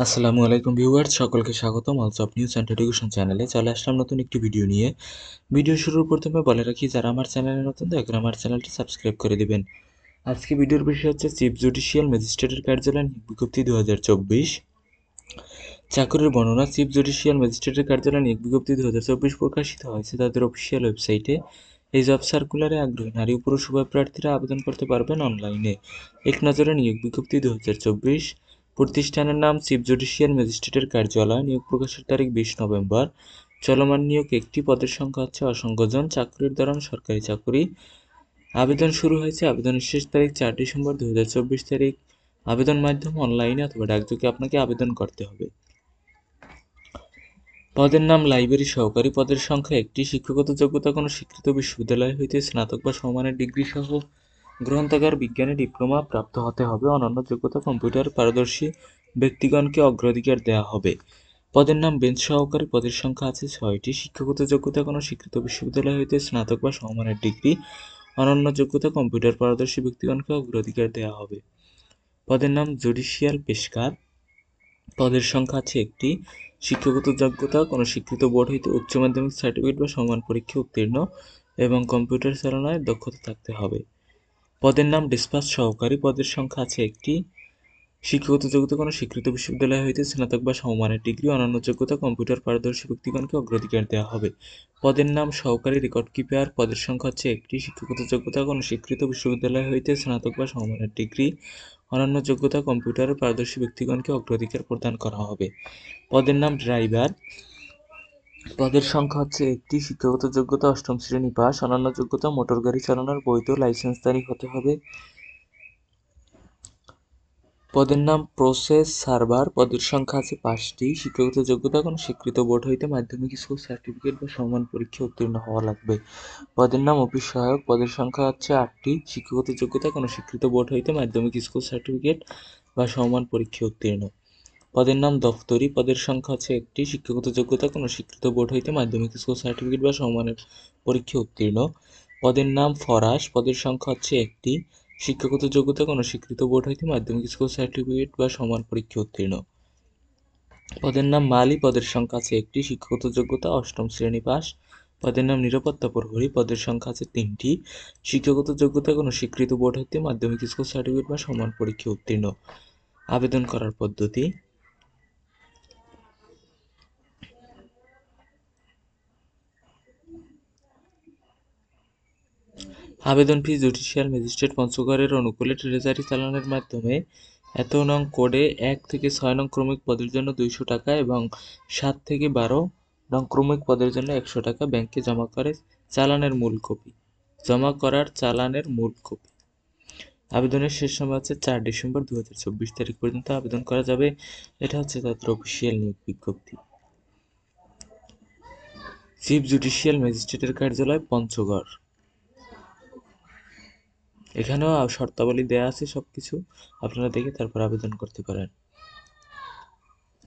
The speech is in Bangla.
আসসালামু আলাইকুম ভিউয়ার্স, সকলকে স্বাগতম অলসপ নিউজ অ্যান্ড এডুকেশন চ্যানেলে। চলে আসলাম নতুন একটি ভিডিও নিয়ে। ভিডিও শুরুর প্রথমে বলে রাখি, যারা আমার চ্যানেলে নতুন দয়া করে আমার চ্যানেলটি সাবস্ক্রাইব করে দিবেন। আজকে ভিডিওর বিষয় হচ্ছে চিফ জুডিশিয়াল ম্যাজিস্ট্রেটের কার্যালয় বিজ্ঞপ্তি 2024। চাকরির বর্ণনা। চিফ জুডিশিয়াল ম্যাজিস্ট্রেটের কার্যালয় নিয়োগ বিজ্ঞপ্তি 2024 প্রকাশিত হয়েছে তাদের অফিসিয়াল ওয়েবসাইটে। এই জব সার্কুলারে আগ্রহী নারী ও পুরুষ উভয় প্রার্থীরা আবেদন করতে পারবেন অনলাইনে। এক নজরে নিয়োগ বিজ্ঞপ্তি 2024। প্রতিষ্ঠানের নাম চিফ জুডিশিয়াল ম্যাজিস্ট্রেটের কার্যালয়। নিয়োগ প্রকাশের তারিখ 20 নভেম্বর। চলমান নিয়োগ একটি, পদের সংখ্যা হচ্ছে অসংখ্য জন। চাকরির ধরন সরকারি চাকরি। আবেদন শুরু হয়েছে, আবেদনের শেষ তারিখ 4 ডিসেম্বর 2024 তারিখ। আবেদন মাধ্যম অনলাইনে অথবা ডাকযোগে আপনাকে আবেদন করতে হবে। পদের নাম লাইব্রেরি সহকারী। পদের সংখ্যা একটি। শিক্ষাগত যোগ্যতা কোনো স্বীকৃত বিশ্ববিদ্যালয় হইতে স্নাতক বা সমমানের ডিগ্রি সহ গ্রন্থাগার বিজ্ঞানে ডিপ্লোমা প্রাপ্ত হতে হবে। অন্যান্য যোগ্যতা কম্পিউটার পারদর্শী ব্যক্তিগণকে অগ্রাধিকার দেওয়া হবে। পদের নাম বেঞ্চ সহকারী। পদের সংখ্যা আছে 6টি। শিক্ষাগত যোগ্যতা কোনো স্বীকৃত বিশ্ববিদ্যালয় হইতে স্নাতক বা সমমানের ডিগ্রি। অনন্য যোগ্যতা কম্পিউটার পারদর্শী ব্যক্তিগণকে অগ্রাধিকার দেওয়া হবে। পদের নাম জুডিশিয়াল পেশকার। পদের সংখ্যা আছে একটি। শিক্ষাগত যোগ্যতা কোনো স্বীকৃত বোর্ড হইতে উচ্চ মাধ্যমিক সার্টিফিকেট বা সমান পরীক্ষা উত্তীর্ণ এবং কম্পিউটার চালনায় দক্ষতা থাকতে হবে। পদের নাম ডিসপাচ সহকারী। পদের সংখ্যা আছে একটি। শিক্ষাগত যোগ্যতা কোনো স্বীকৃত বিশ্ববিদ্যালয় হইতে স্নাতক বা সমমানের ডিগ্রি। অন্যান্য যোগ্যতা কম্পিউটার পারদর্শী ব্যক্তিগণকে অগ্রাধিকার দেওয়া হবে। পদের নাম সহকারী রেকর্ড কিপার। পদের সংখ্যা হচ্ছে একটি। শিক্ষাগত যোগ্যতা কোনো স্বীকৃত বিশ্ববিদ্যালয় হইতে স্নাতক বা সমমানের ডিগ্রি। অন্যান্য যোগ্যতা কম্পিউটারে পারদর্শী ব্যক্তিগণকে অগ্রাধিকার প্রদান করা হবে। পদের নাম ড্রাইভার। পদের সংখ্যা হচ্ছে একটি। শিক্ষাগত যোগ্যতা 8ম শ্রেণী পাস। অন্যান্য যোগ্যতা মোটর গাড়ি চালানোর বৈধ লাইসেন্সধারী হতে হবে। পদের নাম প্রসেস সার্ভার। পদের সংখ্যা আছে 5টি। শিক্ষাগত যোগ্যতা কোনো স্বীকৃত বোর্ড হইতে মাধ্যমিক স্কুল সার্টিফিকেট বা সমান পরীক্ষা উত্তীর্ণ হওয়া লাগবে। পদের নাম অফিস সহায়ক। পদের সংখ্যা হচ্ছে 8টি। শিক্ষাগত যোগ্যতা কোনো স্বীকৃত বোর্ড হইতে মাধ্যমিক স্কুল সার্টিফিকেট বা সমান পরীক্ষা উত্তীর্ণ। পদের নাম দফতরি। পদের সংখ্যা হচ্ছে একটি। শিক্ষাগত যোগ্যতা কোনো স্বীকৃত বোর্ড হইতে মাধ্যমিক স্কুল সার্টিফিকেট বা সমমানের পরীক্ষা উত্তীর্ণ। পদের নাম ফরাশ। পদের সংখ্যা হচ্ছে একটি। শিক্ষাগত যোগ্যতা কোনো স্বীকৃত বোর্ড হইতে মাধ্যমিক স্কুল সার্টিফিকেট বা সমান পরীক্ষা উত্তীর্ণ। পদের নাম মালি। পদের সংখ্যা আছে একটি। শিক্ষাগত যোগ্যতা 8ম শ্রেণী পাস। পদের নাম নিরাপত্তা প্রহরী। পদের সংখ্যা আছে 3টি। শিক্ষাগত যোগ্যতা কোনো স্বীকৃত বোর্ড হইতে মাধ্যমিক স্কুল সার্টিফিকেট বা সমান পরীক্ষা উত্তীর্ণ। আবেদন করার পদ্ধতি। আবেদন ফি জুডিশিয়াল ম্যাজিস্ট্রেট পঞ্চগড়ের অনুকূলে ট্রেজারি চালানের মাধ্যমে 1 নং কোডে 1 থেকে 6 নং ক্রমিক পদের জন্য 200 টাকা এবং 7 থেকে 12 নং ক্রমিক পদের জন্য 100 টাকা ব্যাংকে জমা করে চালানের মূল কপি জমা করার চালানের মূল কপি। আবেদনের শেষ সময় হচ্ছে 4 ডিসেম্বর 2024 তারিখ পর্যন্ত আবেদন করা যাবে। এটা হচ্ছে তাদের অফিসিয়াল নিয়োগ বিজ্ঞপ্তি। চিফ জুডিশিয়াল ম্যাজিস্ট্রেটের কার্যালয় পঞ্চগড়। এখানেও শর্তাবলী দেয়া আছে, সবকিছু আপনারা দেখে তারপর আবেদন করতে পারেন।